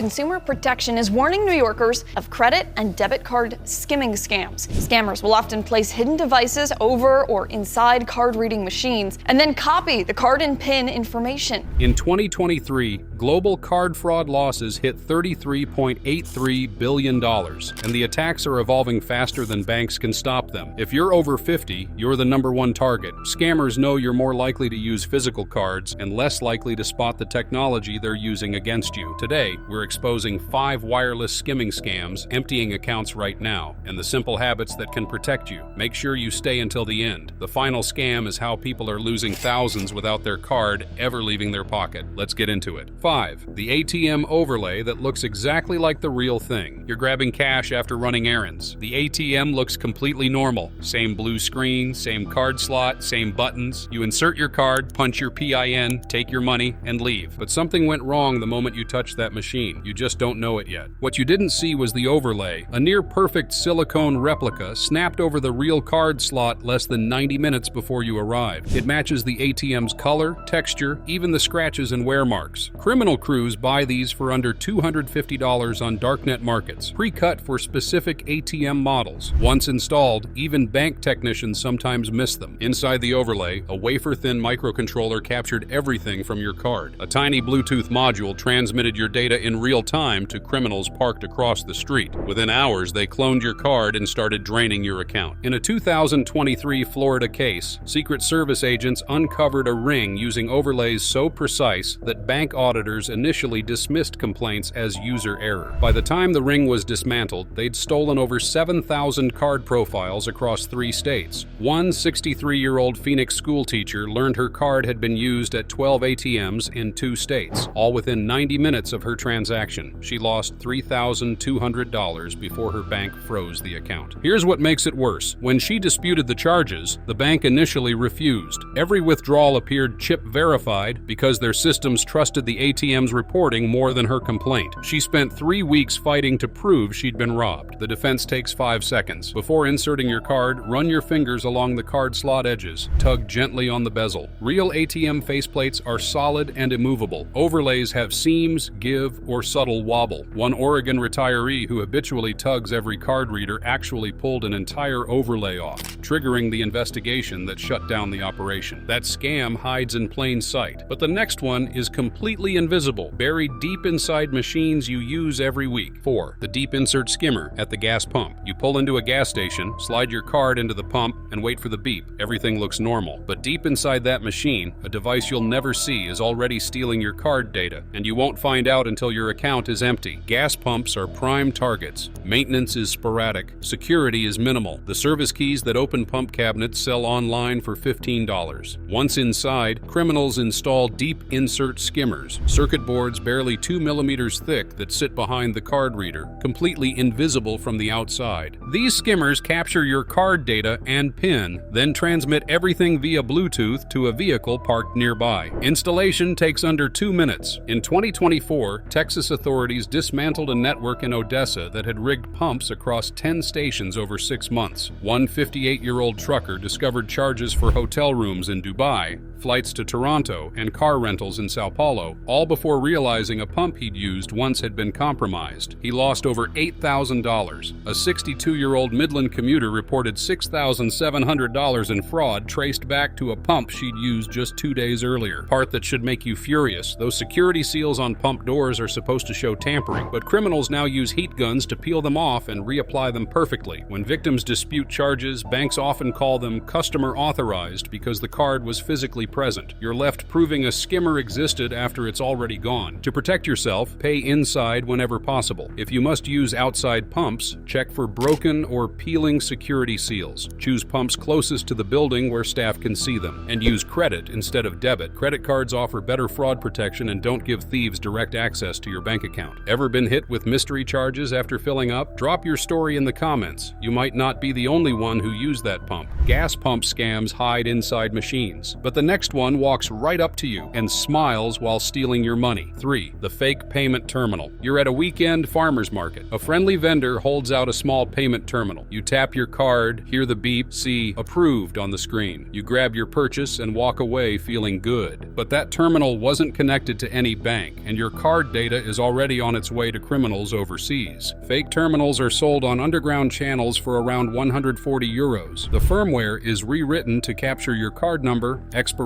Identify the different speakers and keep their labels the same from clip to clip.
Speaker 1: Consumer Protection is warning New Yorkers of credit and debit card skimming scams. Scammers will often place hidden devices over or inside card reading machines and then copy the card and PIN information.
Speaker 2: In 2023, global card fraud losses hit $33.83 billion, and the attacks are evolving faster than banks can stop them. If you're over 50, you're the #1 target. Scammers know you're more likely to use physical cards and less likely to spot the technology they're using against you. Today, we're exposing 5 wireless skimming scams, emptying accounts right now, and the simple habits that can protect you. Make sure you stay until the end. The final scam is how people are losing thousands without their card ever leaving their pocket. Let's get into it. 5. The ATM overlay that looks exactly like the real thing. You're grabbing cash after running errands. The ATM looks completely normal. Same blue screen, same card slot, same buttons. You insert your card, punch your PIN, take your money, and leave. But something went wrong the moment you touched that machine. You just don't know it yet. What you didn't see was the overlay. A near-perfect silicone replica snapped over the real card slot less than 90 minutes before you arrived. It matches the ATM's color, texture, even the scratches and wear marks. Criminal crews buy these for under $250 on darknet markets, pre-cut for specific ATM models. Once installed, even bank technicians sometimes miss them. Inside the overlay, a wafer-thin microcontroller captured everything from your card. A tiny Bluetooth module transmitted your data in real time to criminals parked across the street. Within hours, they cloned your card and started draining your account. In a 2023 Florida case, Secret Service agents uncovered a ring using overlays so precise that bank auditors initially dismissed complaints as user error. By the time the ring was dismantled, they'd stolen over 7,000 card profiles across 3 states. One 63-year-old Phoenix schoolteacher learned her card had been used at 12 ATMs in 2 states, all within 90 minutes of her transaction. She lost $3,200 before her bank froze the account. Here's what makes it worse. When she disputed the charges, the bank initially refused. Every withdrawal appeared chip verified because their systems trusted the ATM's reporting more than her complaint. She spent 3 weeks fighting to prove she'd been robbed. The defense takes 5 seconds. Before inserting your card, run your fingers along the card slot edges. Tug gently on the bezel. Real ATM faceplates are solid and immovable. Overlays have seams, give, or subtle wobble. One Oregon retiree who habitually tugs every card reader actually pulled an entire overlay off, triggering the investigation that shut down the operation. That scam hides in plain sight. But the next one is completely invisible, buried deep inside machines you use every week. 4. The deep insert skimmer at the gas pump. You pull into a gas station, slide your card into the pump, and wait for the beep. Everything looks normal. But deep inside that machine, a device you'll never see is already stealing your card data, and you won't find out until your account is empty. Gas pumps are prime targets. Maintenance is sporadic. Security is minimal. The service keys that open pump cabinets sell online for $15. Once inside, criminals install deep insert skimmers, circuit boards barely 2 millimeters thick that sit behind the card reader, completely invisible from the outside. These skimmers capture your card data and PIN, then transmit everything via Bluetooth to a vehicle parked nearby. Installation takes under 2 minutes. In 2024, Texas authorities dismantled a network in Odessa that had rigged pumps across 10 stations over 6 months. One 58-year-old trucker discovered charges for hotel rooms in Dubai, flights to Toronto, and car rentals in Sao Paulo, all before realizing a pump he'd used once had been compromised. He lost over $8,000. A 62-year-old Midland commuter reported $6,700 in fraud traced back to a pump she'd used just 2 days earlier. Part that should make you furious. Those security seals on pump doors are supposed to show tampering, but criminals now use heat guns to peel them off and reapply them perfectly. When victims dispute charges, banks often call them customer authorized because the card was physically present. You're left proving a skimmer existed after it's already gone. To protect yourself, pay inside whenever possible. If you must use outside pumps, check for broken or peeling security seals. Choose pumps closest to the building where staff can see them. And use credit instead of debit. Credit cards offer better fraud protection and don't give thieves direct access to your bank account. Ever been hit with mystery charges after filling up? Drop your story in the comments. You might not be the only one who used that pump. Gas pump scams hide inside machines. But the next one walks right up to you and smiles while stealing your money. 3. The fake payment terminal. You're at a weekend farmer's market. A friendly vendor holds out a small payment terminal. You tap your card, hear the beep, see approved on the screen. You grab your purchase and walk away feeling good. But that terminal wasn't connected to any bank, and your card data is already on its way to criminals overseas. Fake terminals are sold on underground channels for around 140 euros. The firmware is rewritten to capture your card number, expiration,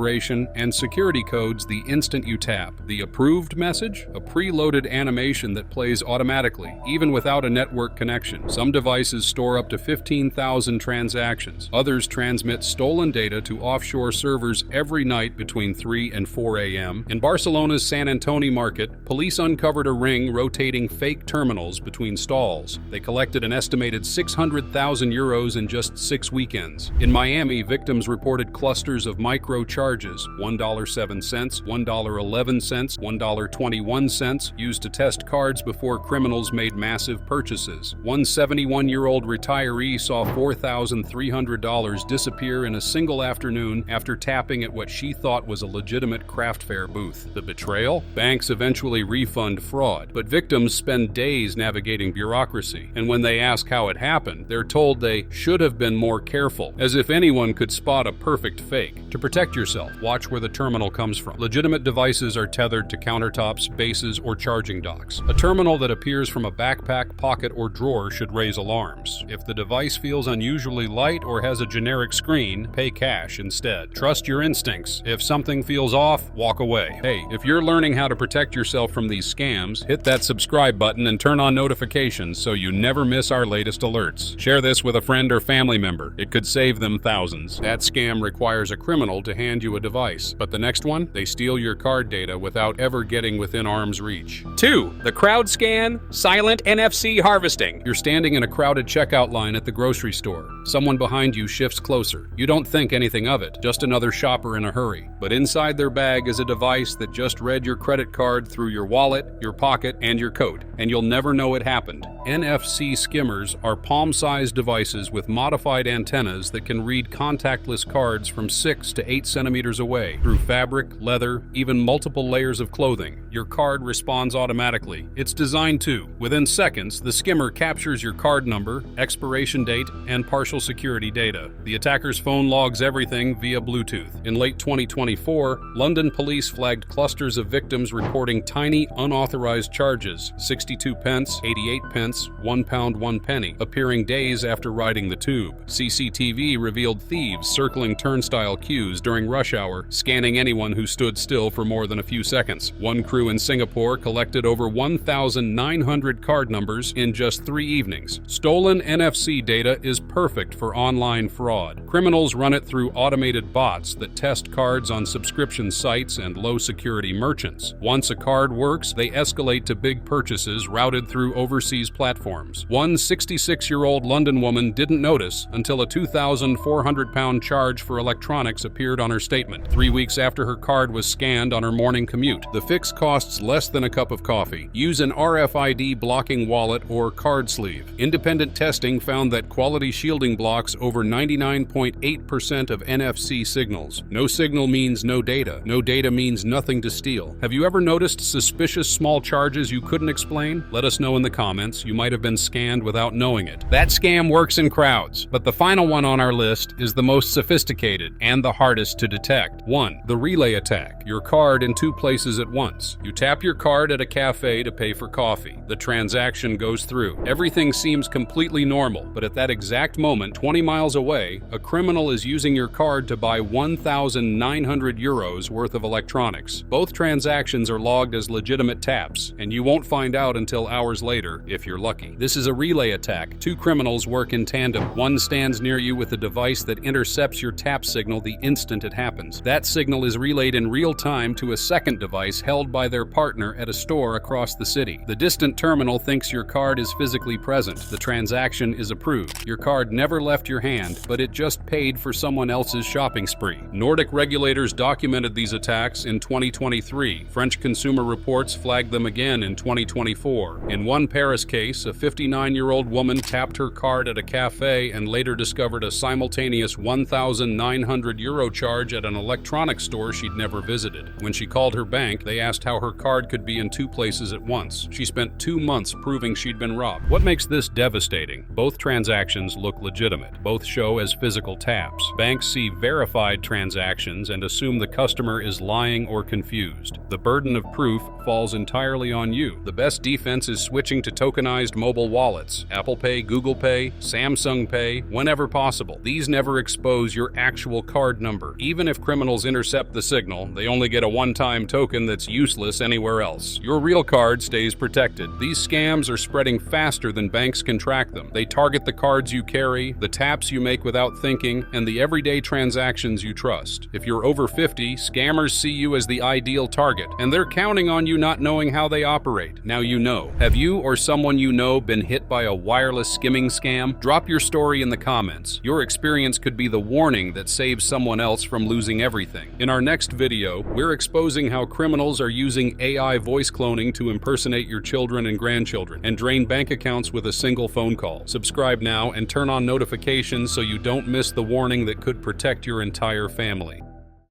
Speaker 2: and security codes the instant you tap. The approved message? A preloaded animation that plays automatically, even without a network connection. Some devices store up to 15,000 transactions. Others transmit stolen data to offshore servers every night between 3 and 4 a.m. In Barcelona's San Antonio market, police uncovered a ring rotating fake terminals between stalls. They collected an estimated 600,000 euros in just 6 weekends. In Miami, victims reported clusters of micro charges, $1.07, $1.11, $1.21, used to test cards before criminals made massive purchases. One 71-year-old retiree saw $4,300 disappear in a single afternoon after tapping at what she thought was a legitimate craft fair booth. The betrayal? Banks eventually refund fraud, but victims spend days navigating bureaucracy, and when they ask how it happened, they're told they should have been more careful, as if anyone could spot a perfect fake. To protect yourself, watch where the terminal comes from. Legitimate devices are tethered to countertops, bases, or charging docks. A terminal that appears from a backpack, pocket, or drawer should raise alarms. If the device feels unusually light or has a generic screen, pay cash instead. Trust your instincts. If something feels off, walk away. Hey, if you're learning how to protect yourself from these scams, hit that subscribe button and turn on notifications so you never miss our latest alerts. Share this with a friend or family member. It could save them thousands. That scam requires a criminal to hand you a device, but the next one, they steal your card data without ever getting within arm's reach.
Speaker 3: 2. The crowd scan, silent NFC harvesting.
Speaker 2: You're standing in a crowded checkout line at the grocery store. Someone behind you shifts closer. You don't think anything of it, just another shopper in a hurry. But inside their bag is a device that just read your credit card through your wallet, your pocket, and your coat, and you'll never know it happened. NFC skimmers are palm-sized devices with modified antennas that can read contactless cards from 6 to 8 centimeters away through fabric, leather, even multiple layers of clothing. Your card responds automatically. It's designed to. Within seconds, the skimmer captures your card number, expiration date, and partial security data. The attacker's phone logs everything via Bluetooth. In late 2024, London police flagged clusters of victims reporting tiny, unauthorized charges, 62 pence, 88 pence, £1 1 penny, appearing days after riding the tube. CCTV revealed thieves circling turnstile queues during rush hour, scanning anyone who stood still for more than a few seconds. One crew in Singapore collected over 1,900 card numbers in just 3 evenings. Stolen NFC data is perfect for online fraud. Criminals run it through automated bots that test cards on subscription sites and low-security merchants. Once a card works, they escalate to big purchases routed through overseas platforms. One 66-year-old London woman didn't notice until a £2,400 charge for electronics appeared on her statement 3 weeks after her card was scanned on her morning commute. The fix costs less than a cup of coffee. Use an RFID blocking wallet or card sleeve. Independent testing found that quality shielding blocks over 99.8% of NFC signals. No signal means no data. No data means nothing to steal. Have you ever noticed suspicious small charges you couldn't explain? Let us know in the comments. You might have been scanned without knowing it. That scam works in crowds, but the final one on our list is the most sophisticated and the hardest to detect. 1. The relay attack. Your card in 2 places at once. You tap your card at a cafe to pay for coffee. The transaction goes through. Everything seems completely normal, but at that exact moment, 20 miles away, a criminal is using your card to buy 1,900 euros worth of electronics. Both transactions are logged as legitimate taps, and you won't find out until hours later, if you're lucky. This is a relay attack. 2 criminals work in tandem. One stands near you with a device that intercepts your tap signal the instant it happens. That signal is relayed in real time to a second device held by their partner at a store across the city. The distant terminal thinks your card is physically present. The transaction is approved. Your card never left your hand, but it just paid for someone else's shopping spree. Nordic regulators documented these attacks in 2023. French Consumer Reports flagged them again in 2024. In one Paris case, case, a 59-year-old woman tapped her card at a cafe and later discovered a simultaneous 1,900 euro charge at an electronics store she'd never visited. When she called her bank, they asked how her card could be in two places at once. She spent 2 months proving she'd been robbed. What makes this devastating? Both transactions look legitimate. Both show as physical taps. Banks see verified transactions and assume the customer is lying or confused. The burden of proof falls entirely on you. The best defense is switching to tokenized mobile wallets. Apple Pay, Google Pay, Samsung Pay, whenever possible. These never expose your actual card number. Even if criminals intercept the signal, they only get a one-time token that's useless anywhere else. Your real card stays protected. These scams are spreading faster than banks can track them. They target the cards you carry, the taps you make without thinking, and the everyday transactions you trust. If you're over 50, scammers see you as the ideal target, and they're counting on you not knowing how they operate. Now you know. Have you or someone you know been hit by a wireless skimming scam? Drop your story in the comments. Your experience could be the warning that saves someone else from losing everything. In our next video, we're exposing how criminals are using AI voice cloning to impersonate your children and grandchildren and drain bank accounts with a single phone call. Subscribe now and turn on notifications so you don't miss the warning that could protect your entire family.